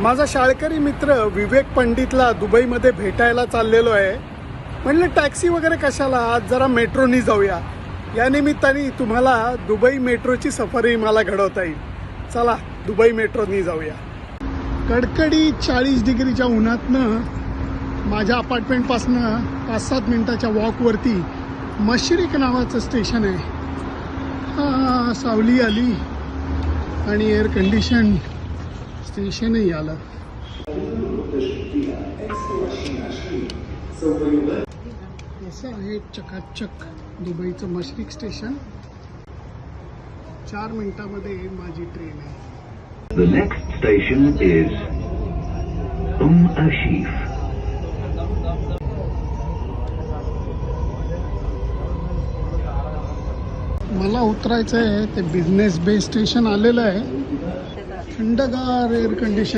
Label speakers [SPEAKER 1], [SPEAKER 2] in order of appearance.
[SPEAKER 1] माझा शाळकरी मित्र विवेक पंडितला दुबईमध्ये भेटायला चाललेलो आहे. म्हणलं टॅक्सी वगैरे कशाला, आज जरा मेट्रोनी जाऊया. या निमित्ताने तुम्हाला दुबई मेट्रोची सफरही मला घडवता येईल. चला दुबई मेट्रोनी जाऊया. कडकडी 40 डिग्रीच्या उन्हातनं माझ्या अपार्टमेंटपासनं 5-7 मिनिटाच्या वॉकवरती मशरिक नावाचं स्टेशन आहे. सावली आली आणि एअर कंडिशन स्टेशनही आलं. असं आहे चकाचक दुबईचं मशरिक स्टेशन. 4 मिनिटामध्ये माझी ट्रेन आहे.
[SPEAKER 2] The next station is Ashif.
[SPEAKER 1] मला उतरायचं आहे. ते बिझनेस बे स्टेशन आलेलं आहे. थंडगार एअर कंडिशन.